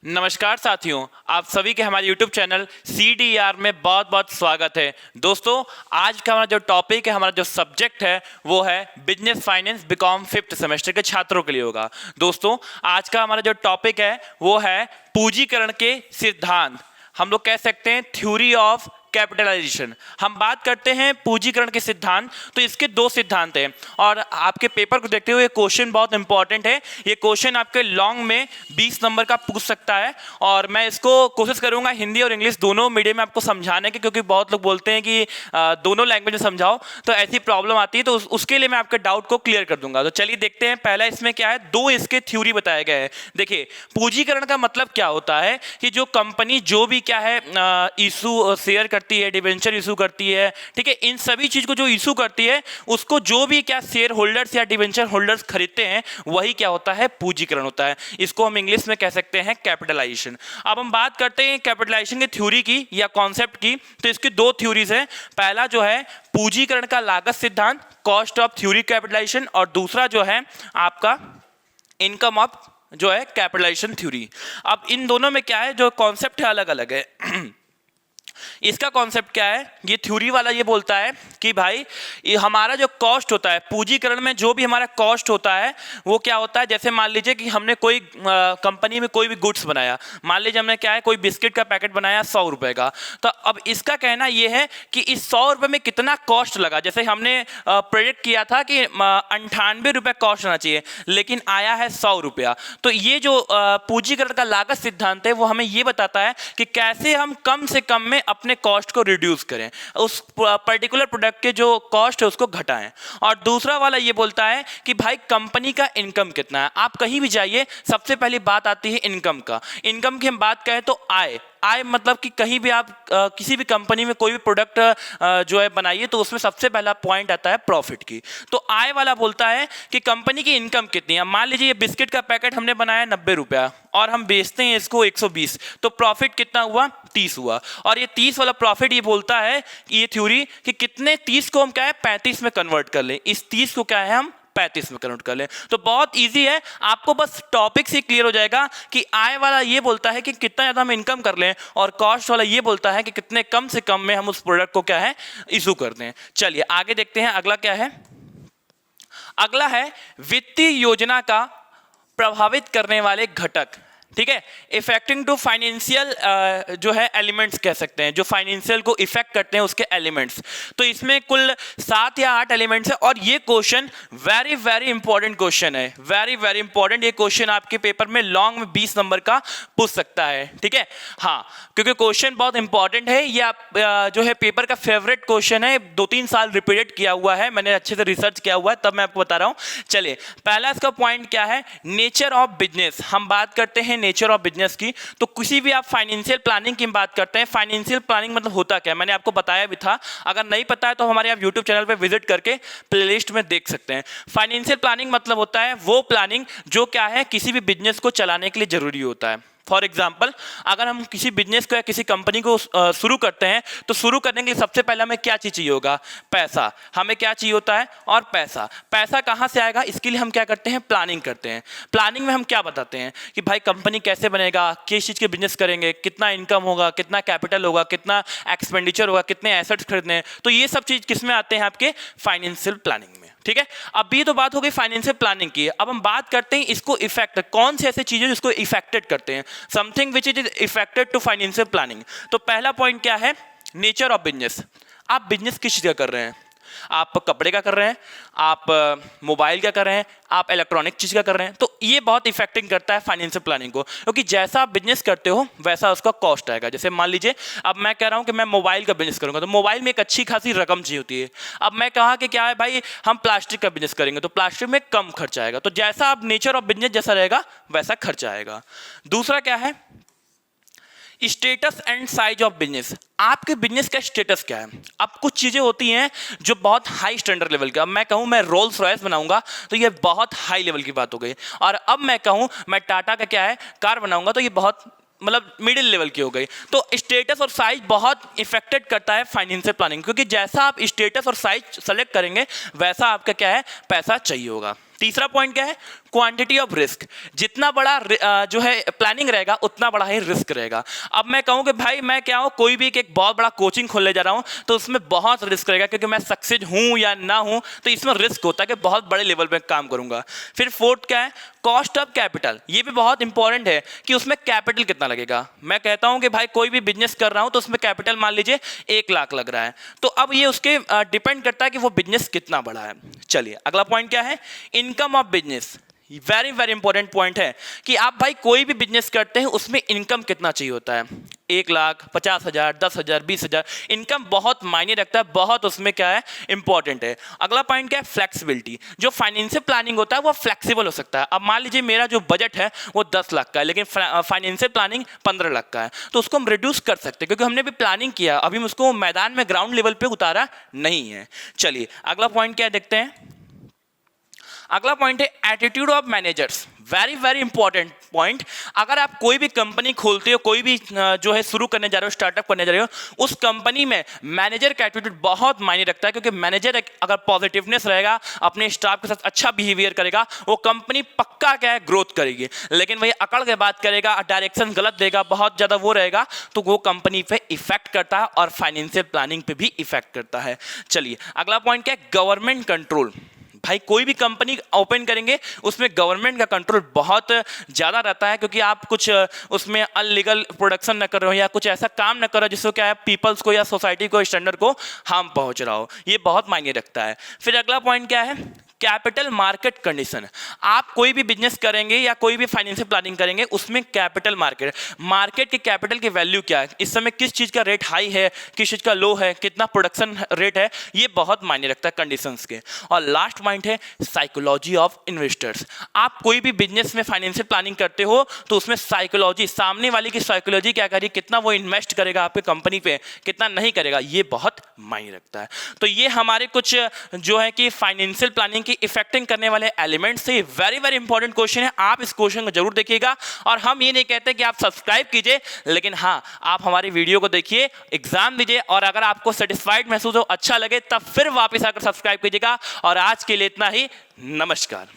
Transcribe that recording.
नमस्कार साथियों, आप सभी के हमारे YouTube चैनल CDR में बहुत बहुत स्वागत है। दोस्तों, आज का हमारा जो टॉपिक है, हमारा जो सब्जेक्ट है वो है business finance BCom 5th semester के छात्रों के लिए होगा। दोस्तों, आज का हमारा जो टॉपिक है वो है पूंजीकरण के सिद्धांत, हम लोग कह सकते हैं थ्योरी ऑफ कैपिटलाइजेशन। हम बात करते हैं पूंजीकरण के सिद्धांत, तो इसके दो सिद्धांत हैं और आपके पेपर को देखते हुए क्वेश्चन बहुत इंपॉर्टेंट है। ये क्वेश्चन आपके लॉन्ग में 20 नंबर का पूछ सकता है और मैं इसको कोशिश करूंगा हिंदी और इंग्लिश दोनों मीडियम में आपको समझाने की, क्योंकि बहुत लोग बोलते हैं कि दोनों लैंग्वेज में समझाओ, तो ऐसी प्रॉब्लम आती है, तो उसके लिए मैं आपके डाउट को क्लियर कर दूंगा। तो चलिए देखते हैं। पहला इसमें क्या है, दो इसके थ्योरी बताए गए हैं। देखिए, पूंजीकरण का मतलब क्या होता है कि जो कंपनी जो भी क्या है इशू शेयर करती है, डिबेंचर इशू करती है, ठीक है, इन सभी चीज को जो इशू करती है उसको जो भी क्या शेयर होल्डर्स या डिबेंचर होल्डर्स खरीदते हैं वही क्या होता है, पूंजीकरण होता है। इसको हम इंग्लिश में कह सकते हैं कैपिटलाइजेशन। अब हम बात करते हैं कैपिटलाइजेशन की थ्योरी की या कॉन्सेप्ट की, तो इसकी दो थ्योरीज है। पहला जो है पूंजीकरण का लागत सिद्धांत, कॉस्ट ऑफ थ्योरी कैपिटलाइजेशन, और दूसरा जो है आपका इनकम ऑफ जो है कैपिटलाइजेशन थ्योरी। अब इन दोनों में क्या है, जो कॉन्सेप्ट है अलग अलग है। इसका कॉन्सेप्ट क्या है, ये थ्योरी वाला ये बोलता है कि भाई ये हमारा जो कॉस्ट होता है पूंजीकरण में, जो भी हमारा कॉस्ट होता है वो क्या होता है, जैसे मान लीजिए कि हमने कोई कंपनी में कोई भी गुड्स बनाया, मान लीजिए हमने क्या है कोई बिस्किट का पैकेट बनाया 100 रुपए का, तो अब इसका कहना ये है कि इस 100 रुपए में कितना कॉस्ट लगा। जैसे हमने प्रोजेक्ट किया था कि 98 रुपए कॉस्ट होना चाहिए, लेकिन आया है 100 रुपया। तो ये जो पूंजीकरण का लागत सिद्धांत है वो हमें ये बताता है कि कैसे हम कम से कम में अपने कॉस्ट को रिड्यूस करें, उस पर्टिकुलर प्रोडक्ट के जो कॉस्ट है उसको घटाएं। और दूसरा वाला ये बोलता है कि भाई कंपनी का इनकम कितना है। आप कहीं भी जाइए, सबसे पहली बात आती है इनकम का। इनकम की हम बात करें तो आय मतलब कि कहीं भी आप किसी भी कंपनी में कोई भी प्रोडक्ट जो है बनाइए तो उसमें सबसे पहला पॉइंट आता है प्रॉफिट की। तो आय वाला बोलता है कि कंपनी की इनकम कितनी है। मान लीजिए ये बिस्किट का पैकेट हमने बनाया 90 रुपया और हम बेचते हैं इसको 120, तो प्रॉफिट कितना हुआ, 30 हुआ। और ये 30 वाला प्रॉफिट ये बोलता है ये थ्योरी कि कितने 30 को हम क्या है 35 में कन्वर्ट कर लें, इस 30 को क्या है हम 35 में कन्वर्ट कर लें। तो बहुत इजी है, आपको बस टॉपिक से क्लियर हो जाएगा कि आय वाला ये बोलता है कि कितना ज़्यादा हम इनकम कर लें और कॉस्ट वाला ये बोलता है कि कितने कम से कम में हम उस प्रोडक्ट को क्या है इशू कर दें। चलिए आगे देखते हैं, अगला क्या है। अगला है वित्तीय योजना का प्रभावित करने वाले घटक, ठीक है, इफेक्टिंग टू फाइनेंशियल जो है एलिमेंट्स कह सकते हैं, जो फाइनेंशियल को इफेक्ट करते हैं उसके एलिमेंट्स। तो इसमें कुल 7 या 8 एलिमेंट्स है और ये question very very important question है, वेरी वेरी इंपॉर्टेंट। ये क्वेश्चन आपके पेपर में लॉन्ग में 20 नंबर का पूछ सकता है, ठीक है, हाँ, क्योंकि क्वेश्चन बहुत इंपॉर्टेंट है। ये आप जो है पेपर का फेवरेट क्वेश्चन है, 2-3 साल रिपीटेड किया हुआ है, मैंने अच्छे से रिसर्च किया हुआ है, तब मैं आपको बता रहा हूँ। चलिए, पहला इसका पॉइंट क्या है, नेचर ऑफ बिजनेस। हम बात करते हैं नेचर ऑफ बिजनेस की, तो किसी भी आप फाइनेंशियल प्लानिंग की बात करते हैं, फाइनेंशियल प्लानिंग मतलब होता क्या है, मैंने आपको बताया भी था। अगर नहीं पता है तो हमारे आप YouTube चैनल पे विजिट करके प्लेलिस्ट में देख सकते हैं। फाइनेंशियल प्लानिंग मतलब होता है वो प्लानिंग जो क्या है किसी भी बिजनेस को चलाने के लिए जरूरी होता है। फॉर एग्जाम्पल, अगर हम किसी बिजनेस को या किसी कंपनी को शुरू करते हैं तो शुरू करने के लिए सबसे पहले हमें क्या चीज़ चाहिए होगा, पैसा। हमें क्या चाहिए होता है, और पैसा कहाँ से आएगा, इसके लिए हम क्या करते हैं, प्लानिंग करते हैं। प्लानिंग में हम क्या बताते हैं कि भाई कंपनी कैसे बनेगा, किस चीज़ के बिजनेस करेंगे, कितना इनकम होगा, कितना कैपिटल होगा, कितना एक्सपेंडिचर होगा, कितने एसेट्स खरीदने हैं। तो ये सब चीज़ किस में आते हैं, आपके फाइनेंशियल प्लानिंग में, ठीक है। अब ये तो बात हो गई फाइनेंशियल प्लानिंग की। अब हम बात करते हैं इसको इफेक्ट, कौन से ऐसे चीजें जिसको इफेक्टेड करते हैं, something which is affected to financial planning. तो पहला पॉइंट क्या है, नेचर ऑफ बिजनेस। आप बिजनेस किस चीज का कर रहे हैं, आप कपड़े का कर रहे हैं, आप मोबाइल का कर रहे हैं, आप इलेक्ट्रॉनिक चीज का कर रहे हैं, तो ये बहुत इफेक्टिंग करता है फाइनेंशियल प्लानिंग को, क्योंकि जैसा आप बिजनेस करते हो वैसा उसका कॉस्ट आएगा। जैसे मान लीजिए अब मैं कह रहा हूं कि मैं मोबाइल का बिजनेस करूंगा, तो मोबाइल में एक अच्छी खासी रकम चाहिए होती है। अब मैं कहा कि क्या है भाई, हम प्लास्टिक का बिजनेस करेंगे तो प्लास्टिक में कम खर्चा आएगा। तो जैसा आप नेचर ऑफ बिजनेस जैसा रहेगा वैसा खर्चा आएगा। दूसरा क्या है, status and size of business. आपके बिजनेस का स्टेटस क्या है। अब कुछ चीजें होती हैं जो बहुत हाई स्टैंडर्ड लेवल की, अब मैं कहूं मैं रोल्स रॉयस बनाऊंगा तो ये बहुत हाई लेवल की बात हो गई, और अब मैं कहूं मैं टाटा का क्या है कार बनाऊंगा तो ये बहुत मतलब मिडिल लेवल की हो गई। तो स्टेटस और साइज बहुत इफेक्टेड करता है फाइनेंशियल प्लानिंग, क्योंकि जैसा आप स्टेटस और साइज सेलेक्ट करेंगे वैसा आपका क्या है पैसा चाहिए होगा। तीसरा पॉइंट क्या है, क्वांटिटी ऑफ रिस्क, जितना बड़ा जो है प्लानिंग रहेगा उतना बड़ा ही रिस्क रहेगा। अब मैं कहूँ कि भाई मैं क्या हूँ, कोई भी एक बहुत बड़ा कोचिंग खोलने जा रहा हूँ तो उसमें बहुत रिस्क रहेगा, क्योंकि मैं सक्सेस हूँ या ना हूँ तो इसमें रिस्क होता है कि बहुत बड़े लेवल पे काम करूँगा। फिर फोर्थ क्या है, कॉस्ट ऑफ कैपिटल। ये भी बहुत इंपॉर्टेंट है कि उसमें कैपिटल कितना लगेगा। मैं कहता हूँ कि भाई कोई भी बिजनेस कर रहा हूँ तो उसमें कैपिटल मान लीजिए 1 लाख लग रहा है, तो अब ये उसके डिपेंड करता है कि वो बिजनेस कितना बड़ा है। चलिए अगला पॉइंट क्या है, income of business. Very very important point है कि आप भाई कोई भी बिजनेस करते हैं उसमें इनकम कितना चाहिए होता है। 1 लाख, 50,000, 10,000, 20,000, इनकम बहुत मायने रखता है, बहुत उसमें क्या है इंपॉर्टेंट है। अगला पॉइंट क्या है, फ्लेक्सिबिलिटी। जो फाइनेंशियल प्लानिंग होता है वो फ्लेक्सिबल हो सकता है। अब मान लीजिए मेरा जो बजट है वो 10 लाख का है, लेकिन फाइनेंशियल प्लानिंग 15 लाख का है, तो उसको हम रिड्यूस कर सकते हैं क्योंकि हमने भी प्लानिंग किया, अभी हम उसको मैदान में ग्राउंड लेवल पे उतारा नहीं है। चलिए अगला पॉइंट क्या देखते हैं। अगला पॉइंट है attitude of managers. Very very important point. अगर आप कोई भी कंपनी खोलते हो, कोई भी जो है शुरू करने जा रहे हो, स्टार्टअप करने जा रहे हो, उस कंपनी में मैनेजर का एटीट्यूड बहुत मायने रखता है, क्योंकि मैनेजर अगर पॉजिटिवनेस रहेगा, अपने स्टाफ के साथ अच्छा बिहेवियर करेगा, वो कंपनी पक्का क्या है ग्रोथ करेगी। लेकिन वही अकड़ के बात करेगा, डायरेक्शन गलत देगा, बहुत ज़्यादा वो रहेगा, तो वो कंपनी पे इफेक्ट करता है और फाइनेंशियल प्लानिंग पे भी इफेक्ट करता है। चलिए अगला पॉइंट क्या है, गवर्नमेंट कंट्रोल। भाई कोई भी कंपनी ओपन करेंगे उसमें गवर्नमेंट का कंट्रोल बहुत ज़्यादा रहता है, क्योंकि आप कुछ उसमें अनलीगल प्रोडक्शन न कर रहे हो या कुछ ऐसा काम न कर रहे हो जिससे क्या है पीपल्स को या सोसाइटी को, स्टैंडर्ड को हार्म पहुंच रहा हो। ये बहुत मायने रखता है। फिर अगला पॉइंट क्या है, कैपिटल मार्केट कंडीशन। आप कोई भी बिजनेस करेंगे या कोई भी फाइनेंशियल प्लानिंग करेंगे उसमें कैपिटल मार्केट की कैपिटल की वैल्यू क्या है, इस समय किस चीज़ का रेट हाई है, किस चीज़ का लो है, कितना प्रोडक्शन रेट है, ये बहुत मायने रखता है कंडीशंस के। और लास्ट पॉइंट है साइकोलॉजी ऑफ इन्वेस्टर्स। आप कोई भी बिजनेस में फाइनेंशियल प्लानिंग करते हो तो उसमें साइकोलॉजी, सामने वाले की साइकोलॉजी क्या करिए, कितना वो इन्वेस्ट करेगा आपके कंपनी पे, कितना नहीं करेगा, ये बहुत मायने रखता है। तो ये हमारे कुछ जो है कि फाइनेंशियल प्लानिंग की इफेक्टिंग करने वाले एलिमेंट्स से वेरी वेरी इंपॉर्टेंट क्वेश्चन है। आप इस क्वेश्चन को जरूर देखिएगा, और हम ये नहीं कहते कि आप सब्सक्राइब कीजिए, लेकिन हाँ आप हमारी वीडियो को देखिए, एग्जाम दीजिए, और अगर आपको सेटिस्फाइड महसूस हो, अच्छा लगे, तब फिर वापस आकर सब्सक्राइब कीजिएगा। और आज के लिए इतना ही, नमस्कार।